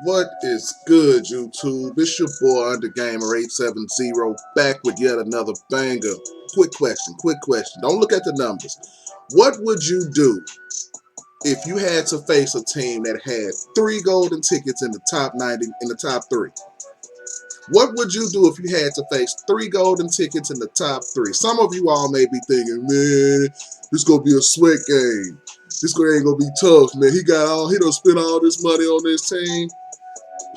What is good, YouTube? It's your boy Undergamer870 back with yet another banger. Quick question. Don't look at the numbers. What would you do if you had to face a team that had 3 golden tickets in the top 90, in the top 3? What would you do if you had to face 3 golden tickets in the top 3? Some of you all may be thinking, man, this gonna be a sweat game. This ain't gonna be tough, man. He done spent all this money on this team.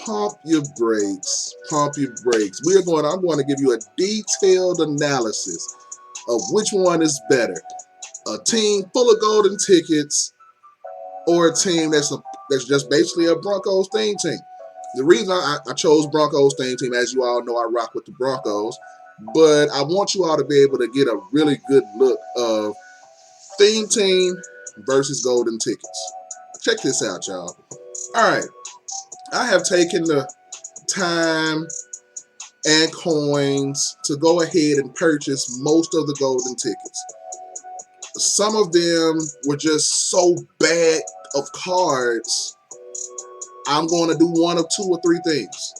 Pump your brakes. I'm going to give you a detailed analysis of which one is better. A team full of golden tickets or a team that's just basically a Broncos theme team. The reason I chose Broncos theme team, as you all know, I rock with the Broncos, but I want you all to be able to get a really good look of theme team versus golden tickets. Check this out, y'all. All right. I have taken the time and coins to go ahead and purchase most of the golden tickets. Some of them were just so bad of cards, I'm going to do one of 2 or 3 things.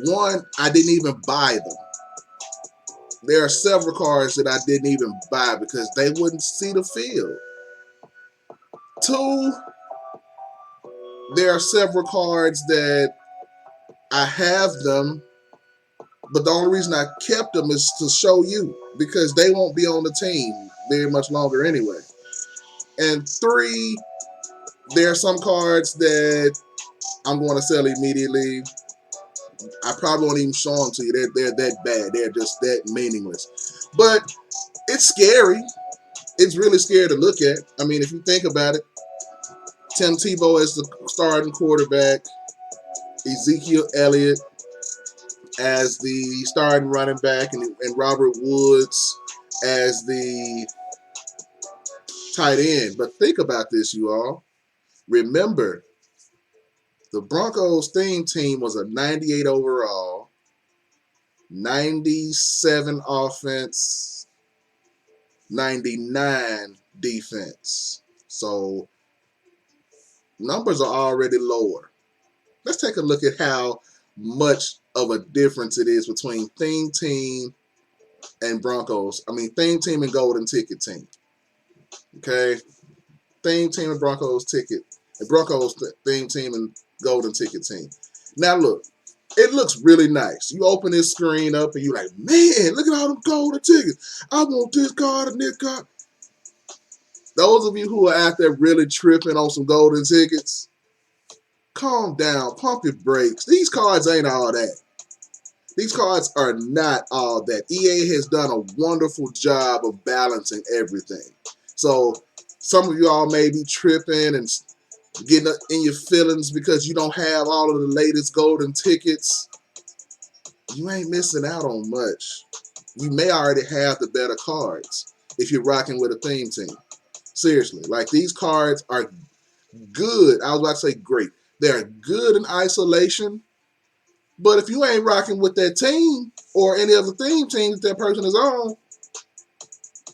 One, I didn't even buy them. There are several cards that I didn't even buy because they wouldn't see the field. 2, there are several cards that I have them, but the only reason I kept them is to show you because they won't be on the team very much longer anyway. And 3, there are some cards that I'm going to sell immediately. I probably won't even show them to you. They're that bad. They're just that meaningless. But it's scary. It's really scary to look at. I mean, if you think about it, Tim Tebow as the starting quarterback, Ezekiel Elliott as the starting running back, and Robert Woods as the tight end. But think about this, you all. Remember, the Broncos theme team was a 98 overall, 97 offense, 99 defense. So numbers are already lower. Let's take a look at how much of a difference it is between theme team and Broncos. I mean, theme team and golden ticket team. Okay? Theme team and Broncos ticket. And Broncos theme team and golden ticket team. Now look, it looks really nice. You open this screen up and you're like, man, look at all them golden tickets. I want this card and this card. Those of you who are out there really tripping on some golden tickets, calm down, pump your brakes. These cards ain't all that. These cards are not all that. EA has done a wonderful job of balancing everything. So some of y'all may be tripping and getting in your feelings because you don't have all of the latest golden tickets. You ain't missing out on much. You may already have the better cards if you're rocking with a theme team. Seriously, like these cards are good. I was about to say great. They're good in isolation, but if you ain't rocking with that team or any other theme team that person is on,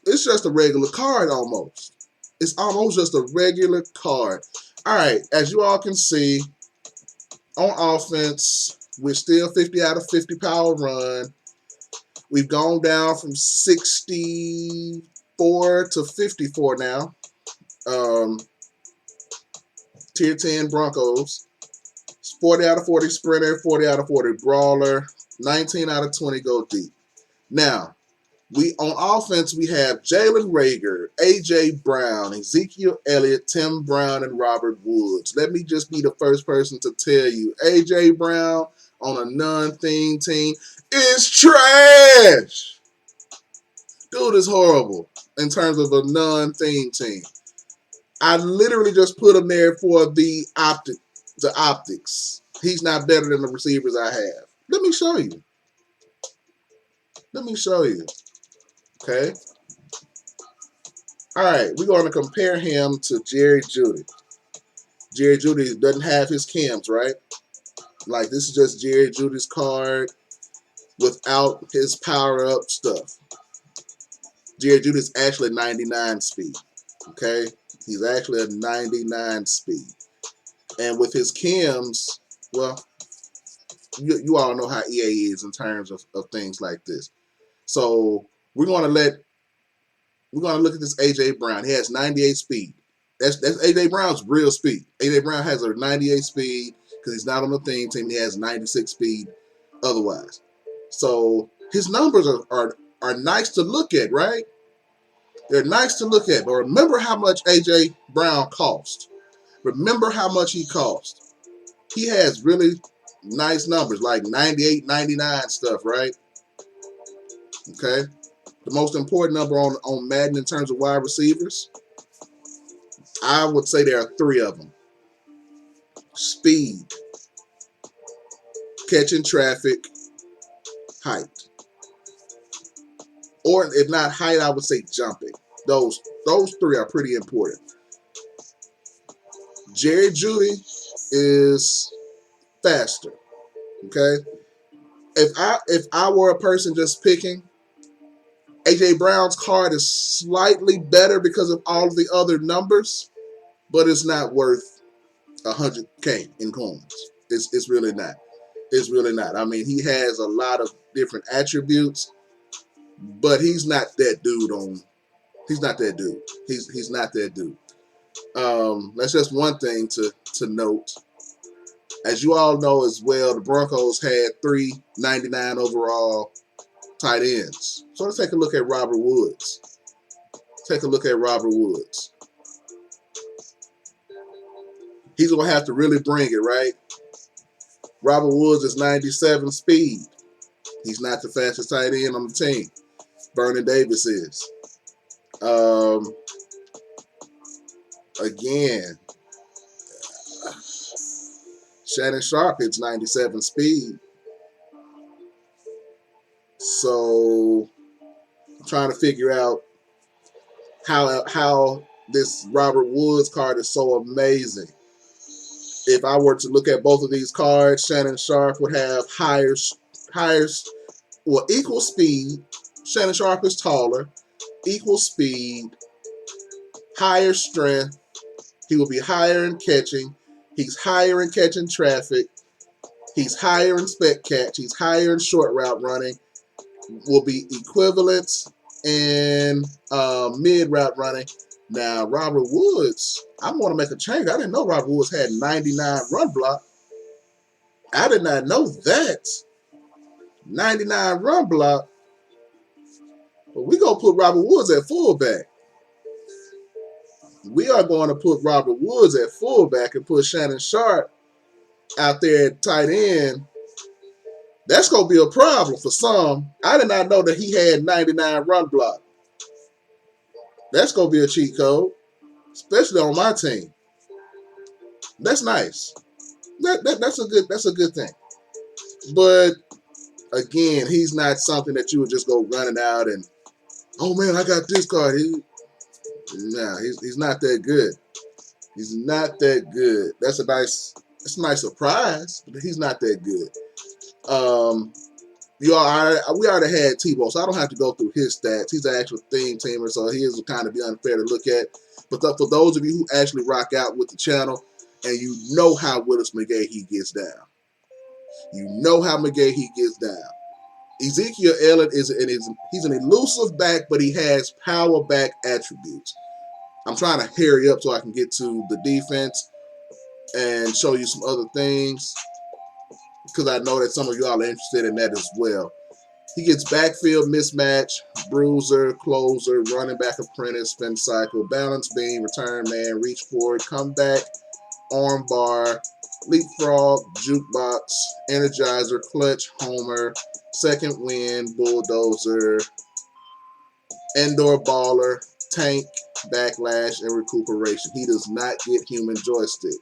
it's just a regular card almost. It's almost just a regular card. All right, as you all can see, on offense, we're still 50 out of 50 power run. We've gone down from 64 to 54 now. Tier 10 Broncos. 40 out of 40 sprinter, 40 out of 40 brawler, 19 out of 20 go deep. Now, on offense, we have Jalen Reagor, A.J. Brown, Ezekiel Elliott, Tim Brown, and Robert Woods. Let me just be the first person to tell you, A.J. Brown on a non-theme team is trash. Dude is horrible in terms of a non-theme team. I literally just put him there for the optics. He's not better than the receivers I have. Let me show you. Okay? All right, we're going to compare him to Jerry Jeudy. Jerry Jeudy doesn't have his cams, right? Like, this is just Jerry Jeudy's card without his power-up stuff. Jerry Jeudy's actually 99 speed, okay? He's actually a 99 speed. And with his chems, well, you all know how EA is in terms of things like this. So we're gonna look at this AJ Brown. He has 98 speed. That's AJ Brown's real speed. AJ Brown has a 98 speed because he's not on the theme team. He has 96 speed otherwise. So his numbers are nice to look at, right? They're nice to look at. But remember how much AJ Brown cost. Remember how much he cost. He has really nice numbers like 98, 99 stuff, right? Okay. The most important number on Madden in terms of wide receivers, I would say there are 3 of them. Speed, catching traffic, height. Or if not height, I would say jumping. Those 3 are pretty important. Jerry Jeudy is faster. Okay. If I were a person just picking, AJ Brown's card is slightly better because of all of the other numbers, but it's not worth 100K in coins. It's really not. It's really not. I mean, he has a lot of different attributes, but he's not that dude. He's not that dude. He's not that dude. That's just one thing to note. As you all know as well, the Broncos had 3 99 overall tight ends. So let's take a look at Robert Woods. Take a look at Robert Woods. He's going to have to really bring it, right? Robert Woods is 97 speed. He's not the fastest tight end on the team. Vernon Davis is. Again, Shannon Sharp hits 97 speed. So I'm trying to figure out how this Robert Woods card is so amazing. If I were to look at both of these cards, Shannon Sharp would have equal speed. Shannon Sharp is taller, equal speed, higher strength. He will be higher in catching. He's higher in catching traffic. He's higher in spec catch. He's higher in short route running. Will be equivalent in mid route running. Now, Robert Woods, I want to make a change. I didn't know Robert Woods had 99 run block. I did not know that. 99 run block. But we're going to put Robert Woods at fullback. We are going to put Robert Woods at fullback and put Shannon Sharp out there at tight end. That's going to be a problem for some. I did not know that he had 99 run block. That's going to be a cheat code, especially on my team. That's nice. That's a good thing. But again, he's not something that you would just go running out and, oh man, I got this card. He's not that good. He's not that good. That's a nice surprise, but he's not that good. We already had Tebow, so I don't have to go through his stats. He's an actual theme teamer, so his will kind of be unfair to look at. But for those of you who actually rock out with the channel, and you know how Willis McGahee gets down. You know how McGahee gets down. Ezekiel Elliott he's an elusive back, but he has power back attributes. I'm trying to hurry up so I can get to the defense and show you some other things, because I know that some of y'all are interested in that as well. He gets backfield mismatch, bruiser, closer, running back apprentice, spin cycle, balance beam, return man, reach forward, comeback, arm bar, leapfrog, jukebox, energizer, clutch, homer, second wind, bulldozer, indoor baller, tank, backlash, and recuperation. He does not get human joystick.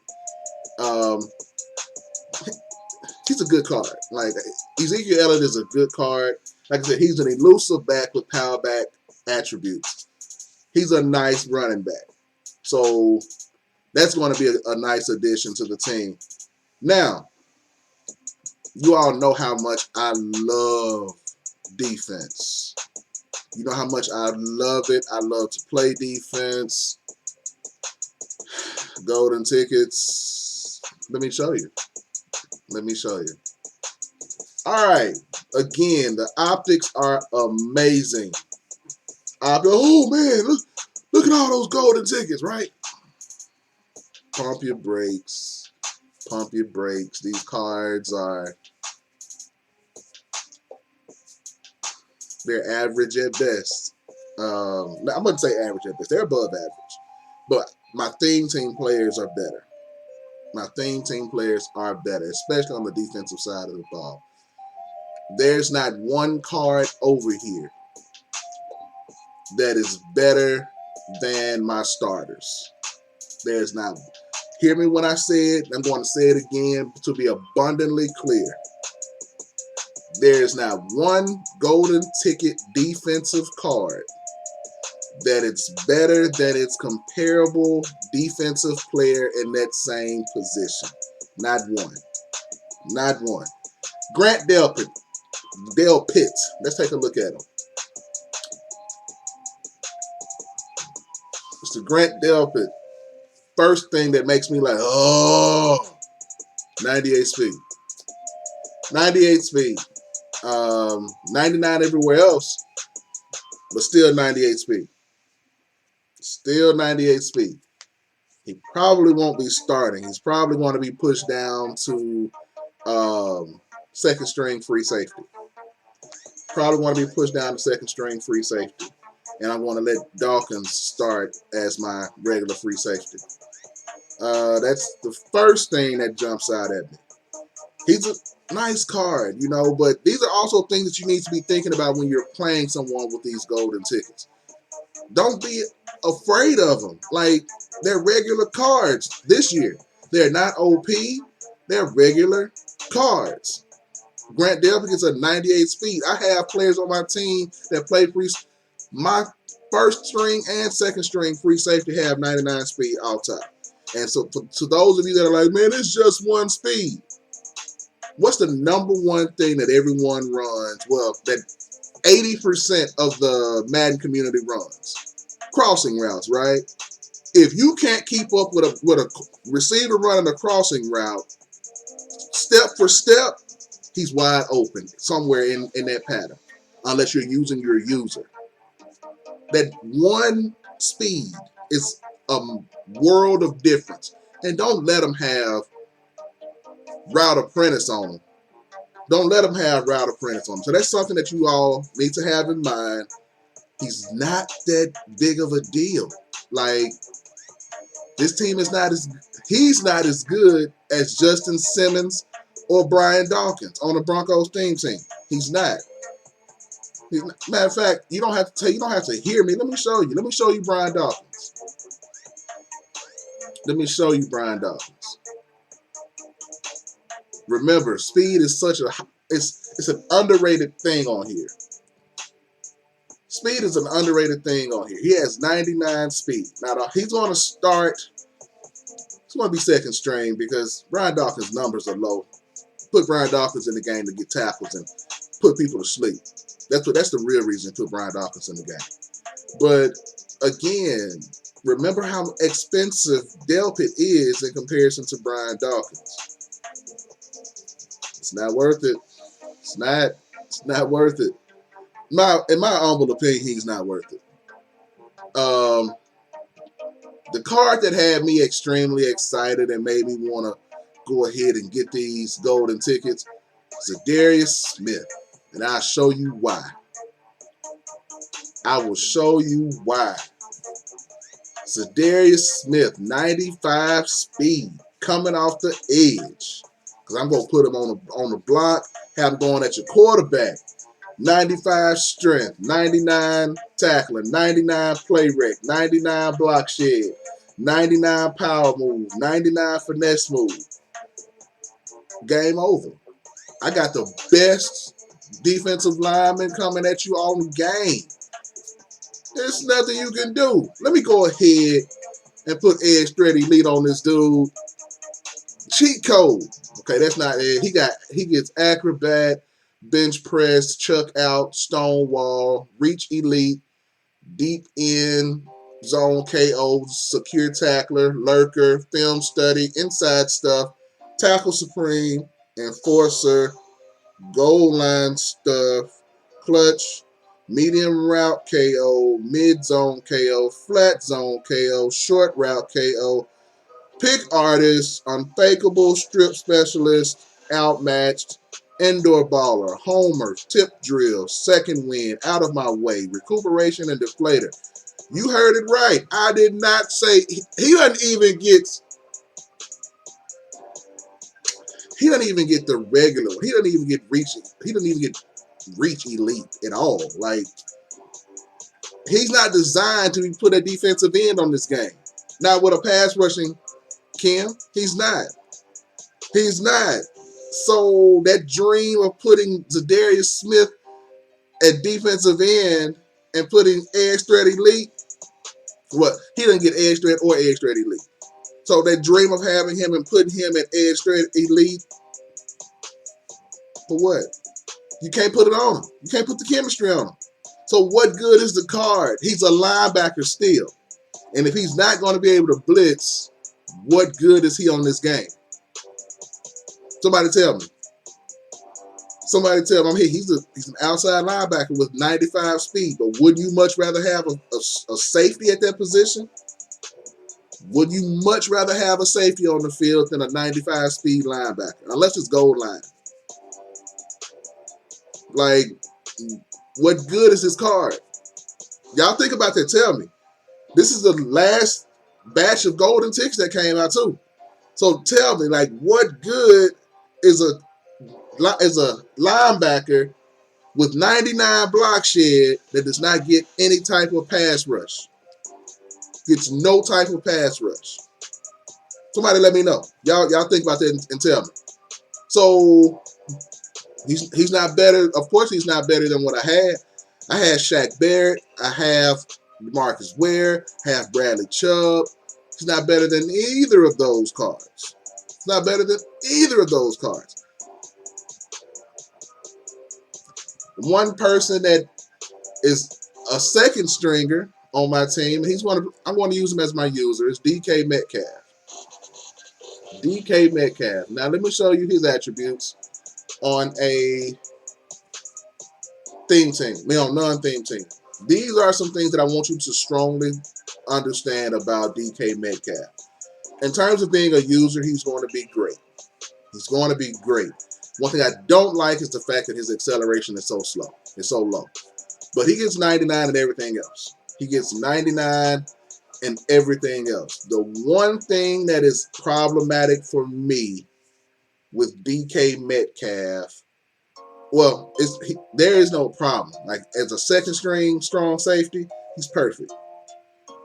He's a good card. Like, Ezekiel Elliott is a good card. Like I said, he's an elusive back with power back attributes. He's a nice running back. So that's going to be a nice addition to the team. Now, you all know how much I love defense. You know how much I love it. I love to play defense. Golden tickets. Let me show you. Let me show you. All right. Again, the optics are amazing. Oh man, look at all those golden tickets, right? Pump your brakes. Pump your brakes. These cards are, they're average at best. I wouldn't say average at best. They're above average. But my theme team players are better. My theme team players are better, especially on the defensive side of the ball. There's not one card over here that is better than my starters. There's not. Hear me when I say it. I'm going to say it again to be abundantly clear. There's not one golden ticket defensive card that it's better than its comparable defensive player in that same position. Not one. Not one. Grant Delpit. Let's take a look at him. Mr. Grant Delpit. First thing that makes me like, oh, 98 speed. 98 speed. 99 everywhere else, but still 98 speed. Still 98 speed. He probably won't be starting. He's probably going to be pushed down to second string free safety. Probably want to be pushed down to second string free safety. And I'm going to let Dawkins start as my regular free safety. That's the first thing that jumps out at me. He's a nice card, you know, but these are also things that you need to be thinking about when you're playing someone with these golden tickets. Don't be afraid of them. Like, they're regular cards this year. They're not OP. They're regular cards. Grant Delpit is a 98 speed. I have players on my team that play free. My first string and second string free safety have 99 speed all time. And so to those of you that are like, man, it's just one speed. What's the number one thing that everyone runs? Well, that 80% of the Madden community runs. Crossing routes, right? If you can't keep up with a receiver running a crossing route, step for step, he's wide open somewhere in that pattern, unless you're using your user. That one speed is a world of difference. And don't let them have route apprentice on them. Don't let him have route apprentice on him. So that's something that you all need to have in mind. He's not that big of a deal. Like, this team is not as, he's not as good as Justin Simmons or Brian Dawkins on the Broncos team. He's not. Matter of fact, you don't have to hear me. Let me show you. Let me show you Brian Dawkins. Let me show you Brian Dawkins. Remember, speed is such a, it's an underrated thing on here. Speed is an underrated thing on here. He has 99 speed. Now, he's going to start, he's going to be second string because Brian Dawkins' numbers are low. Put Brian Dawkins in the game to get tackles and put people to sleep. That's the real reason to put Brian Dawkins in the game. But again, remember how expensive Delpit is in comparison to Brian Dawkins. It's not worth it. It's not worth it. In my humble opinion, he's not worth it. The card that had me extremely excited and made me want to go ahead and get these golden tickets is Za'Darius Smith. And I'll show you why. I will show you why. Za'Darius Smith, 95 speed, coming off the edge. Because I'm going to put him on the block, have him going at your quarterback. 95 strength, 99 tackling, 99 play rec, 99 block shed, 99 power move, 99 finesse move. Game over. I got the best defensive lineman coming at you all the game. There's nothing you can do. Let me go ahead and put edge threat elite on this dude. Cheat code. Okay, that's not it. He gets acrobat, bench press, chuck out, stonewall, reach elite, deep in, zone KO, secure tackler, lurker, film study, inside stuff, Tackle Supreme, Enforcer, goal line stuff, clutch, medium route KO, mid zone KO, flat zone KO, short route KO, pick artist, unfakeable, strip specialist, outmatched, indoor baller, homers, tip drill, second wind, out of my way, recuperation and deflator. You heard it right. I did not say he doesn't even get. He doesn't even get the regular one. He doesn't even get reach. He doesn't even get reach elite at all. Like, he's not designed to be put at defensive end on this game. Now with a pass rushing Kim, he's not. He's not. So that dream of putting Za'Darius Smith at defensive end and putting edge threat elite, what? He didn't get edge threat or edge threat elite. So that dream of having him and putting him at edge threat elite, for what? You can't put it on him. You can't put the chemistry on him. So what good is the card? He's a linebacker still. And if he's not going to be able to blitz, what good is he on this game? Somebody tell me. Somebody tell me. He's an outside linebacker with 95 speed, but wouldn't you much rather have a safety at that position? Would you much rather have a safety on the field than a 95 speed linebacker? Unless it's goal line. Like, what good is this card? Y'all think about that. Tell me. This is the last batch of golden ticks that came out too. So tell me, like, what good is a linebacker with 99 block shed that does not get any type of pass rush? Gets no type of pass rush. Somebody let me know. Y'all think about that and tell me. So he's not better. Of course, he's not better than what I had. I had Shaq Barrett. I have Marcus Ware. Have Bradley Chubb. He's not better than either of those cards. He's not better than either of those cards. One person that is a second stringer on my team, I'm going to use him as my user, is DK Metcalf. DK Metcalf. Now, let me show you his attributes on a theme team. On non-theme team. These are some things that I want you to strongly understand about DK Metcalf. In terms of being a user, he's going to be great. He's going to be great. One thing I don't like is the fact that his acceleration is so slow. It's so low. But he gets 99 and everything else. He gets 99 and everything else. The one thing that is problematic for me with DK Metcalf, well, there is no problem. Like, as a second string strong safety, he's perfect.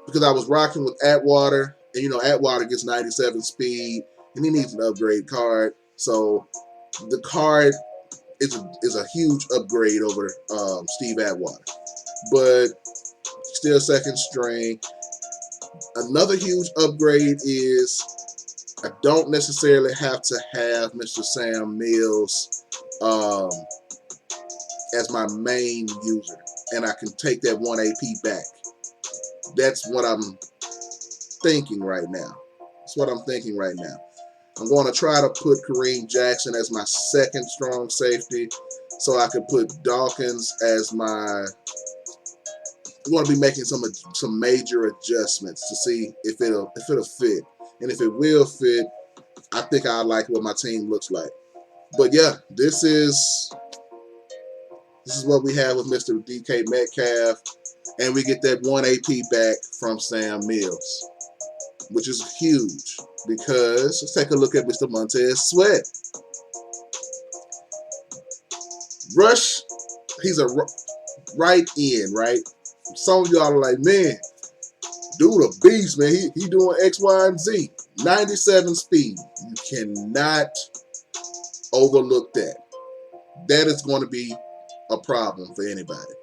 Because I was rocking with Atwater, and Atwater gets 97 speed, and he needs an upgrade card. So the card is a huge upgrade over Steve Atwater. But still second string. Another huge upgrade is I don't necessarily have to have Mr. Sam Mills as my main user, and I can take that 1 AP back. That's what I'm thinking right now. That's what I'm thinking right now. I'm going to try to put Kareem Jackson as my second strong safety, so I can put Dawkins as my. I'm going to be making some major adjustments to see if it'll fit, and if it will fit, I think I like what my team looks like. But yeah, this is what we have with Mr. DK Metcalf, and we get that 1 AP back from Sam Mills, which is huge because let's take a look at Mr. Montez Sweat. Rush, he's a right end, right? Some of y'all are like, man, dude a beast, man. He doing X, Y, and Z. 97 speed. You cannot overlook that. That is going to be a problem for anybody.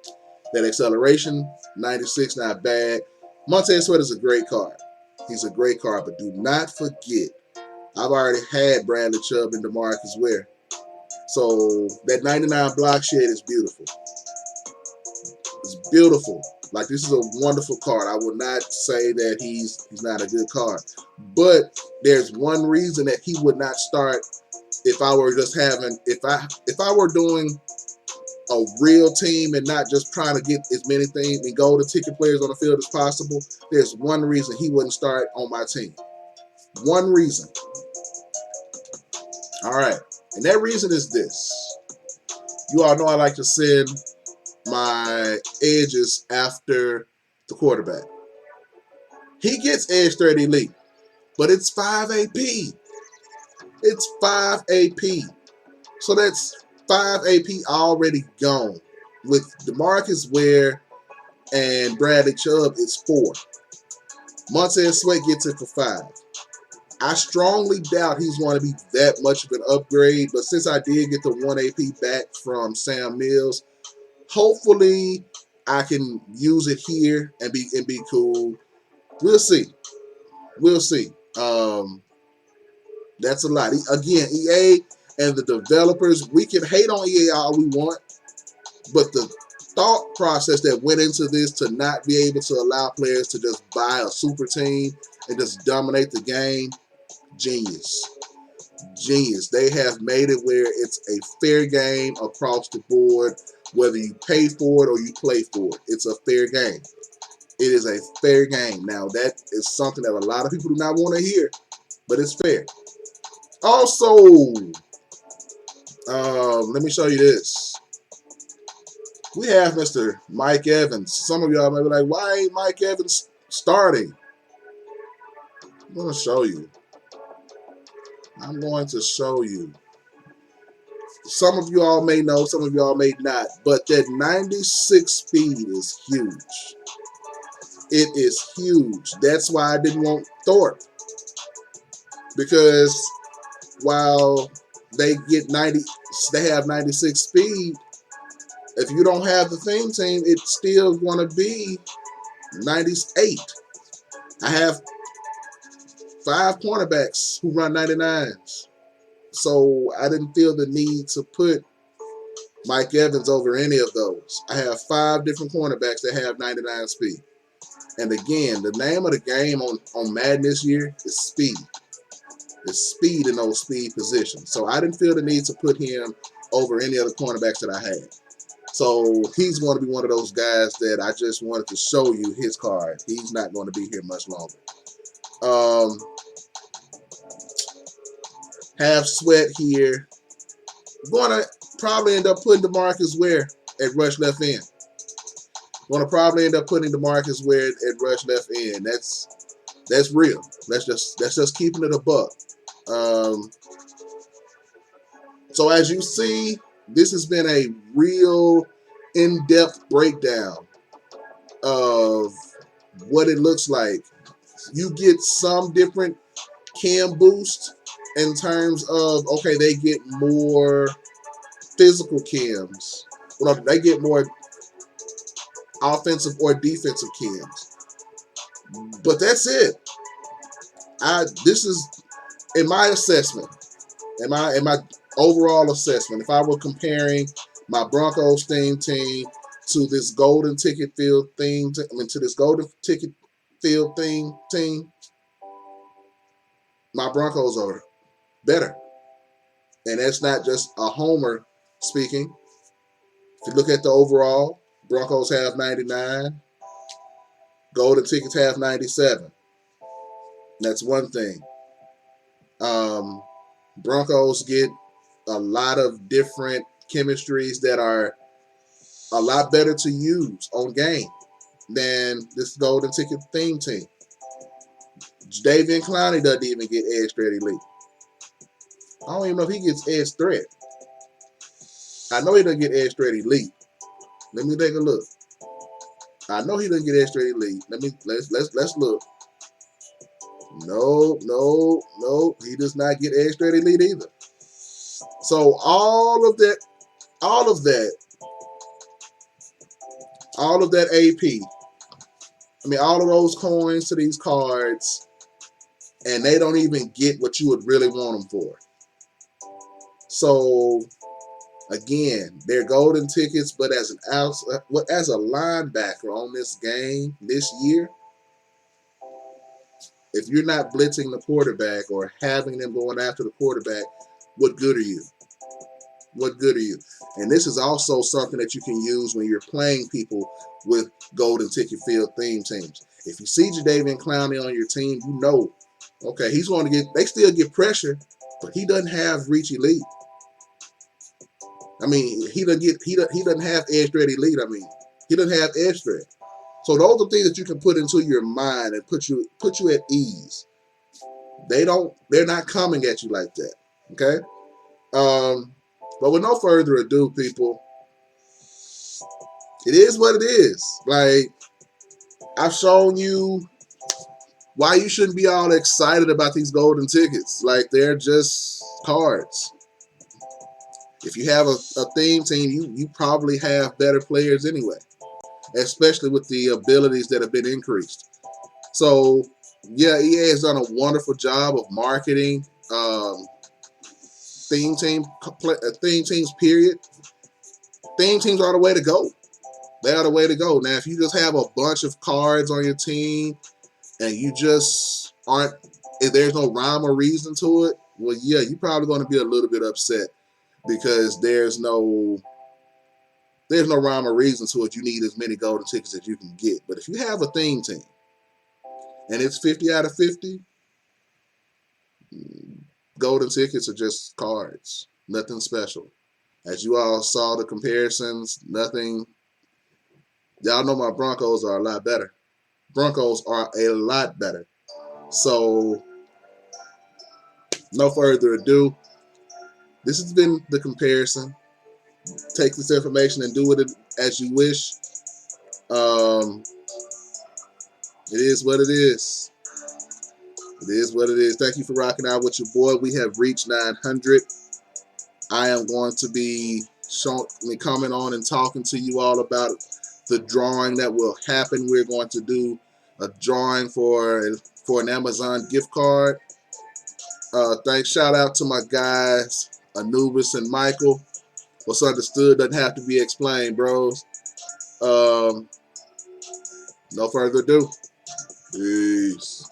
That acceleration, 96, not bad. Montez Sweat is a great card. He's a great card, but do not forget, I've already had Bradley Chubb and DeMarcus Ware. So that 99 block shed is beautiful. It's beautiful. Like, this is a wonderful card. I would not say that he's not a good card. But there's one reason that he would not start if I were just having, if I were doing a real team and not just trying to get as many things and golden ticket players on the field as possible. There's one reason he wouldn't start on my team. One reason. All right. And that reason is this. You all know I like to send my edges after the quarterback. He gets edge 30 elite, but it's 5 AP. It's 5 AP. So that's 5 AP already gone. With DeMarcus Ware and Bradley Chubb, it's 4. Montez Sweat gets it for 5. I strongly doubt he's going to be that much of an upgrade, but since I did get the 1 AP back from Sam Mills, hopefully I can use it here and be cool. We'll see. We'll see. That's a lot. Again, EA and the developers, we can hate on EA all we want, but the thought process that went into this to not be able to allow players to just buy a super team and just dominate the game, genius. Genius. They have made it where it's a fair game across the board, whether you pay for it or you play for it. It's a fair game. It is a fair game. Now, that is something that a lot of people do not want to hear, but it's fair. Also, let me show you this. We have Mr. Mike Evans. Some of y'all may be like, why ain't Mike Evans starting? I'm going to show you. I'm going to show you. Some of you all may know, some of you all may not, but that 96 speed is huge. It is huge. That's why I didn't want Thorpe. Because while they have 96 speed, if you don't have the theme team, it's still going to be 98. I have 5 cornerbacks who run 99s. So I didn't feel the need to put Mike Evans over any of those. I have 5 different cornerbacks that have 99 speed. And again, the name of the game on Madden this year is speed. It's speed in those speed positions. So I didn't feel the need to put him over any of the cornerbacks that I had. So he's going to be one of those guys that I just wanted to show you his card. He's not going to be here much longer. Have Sweat here. Going to probably end up putting DeMarcus Ware at rush left end. Going to probably end up putting DeMarcus Ware at rush left end. That's real. That's just keeping it a buck. So as you see, this has been a real in-depth breakdown of what it looks like. You get some different cam boost in terms of, okay, they get more physical cams. Well, they get more offensive or defensive cams. But that's it. This is, in my assessment, in my overall assessment, if I were comparing my Broncos theme team to this golden ticket field theme, to this golden ticket field theme team, my Broncos are better. And that's not just a homer speaking. If you look at the overall, Broncos have 99. Golden tickets have 97. That's one thing. Broncos get a lot of different chemistries that are a lot better to use on game than this golden ticket theme team. Jadeveon Clowney doesn't even get edge threat elite. I don't even know if he gets edge threat. I know he doesn't get edge threat elite. Let me take a look. I know he doesn't get edge threat elite. Let's look. No. He does not get edge threat elite either. So all of that AP, all of those coins to these cards, and they don't even get what you would really want them for. So, Again, they're golden tickets, but as as a linebacker on this game this year, if you're not blitzing the quarterback or having them going after the quarterback, what good are you? What good are you? And this is also something that you can use when you're playing people with golden ticket field theme teams. If you see Jadeveon Clowney on your team, you know, okay, he's going to they still get pressure, but he doesn't have reach elite. I mean, he doesn't have edge threat elite. I mean, he doesn't have edge threat. So those are things that you can put into your mind and put you at ease. They're not coming at you like that. Okay? But with no further ado, people, it is what it is. Like, I've shown you why you shouldn't be all excited about these golden tickets. Like, they're just cards. If you have a theme team, you probably have better players anyway, especially with the abilities that have been increased. So, yeah, EA has done a wonderful job of marketing theme teams, period. Theme teams are the way to go. They are the way to go. Now, if you just have a bunch of cards on your team and you just aren't, if there's no rhyme or reason to it, well, yeah, you're probably going to be a little bit upset because there's no rhyme or reason to it. You need as many golden tickets as you can get. But if you have a theme team and it's 50 out of 50, golden tickets are just cards. Nothing special. As you all saw the comparisons, nothing. Y'all know my Broncos are a lot better. Broncos are a lot better. So, no further ado. This has been the comparison. Take this information and do with it as you wish. It is what it is. It is what it is. Thank you for rocking out with your boy. We have reached 900. I am going to be coming on and talking to you all about the drawing that will happen. We're going to do a drawing for an Amazon gift card. Shout out to my guys, Anubis and Michael. What's understood doesn't have to be explained, bros. No further ado. Peace.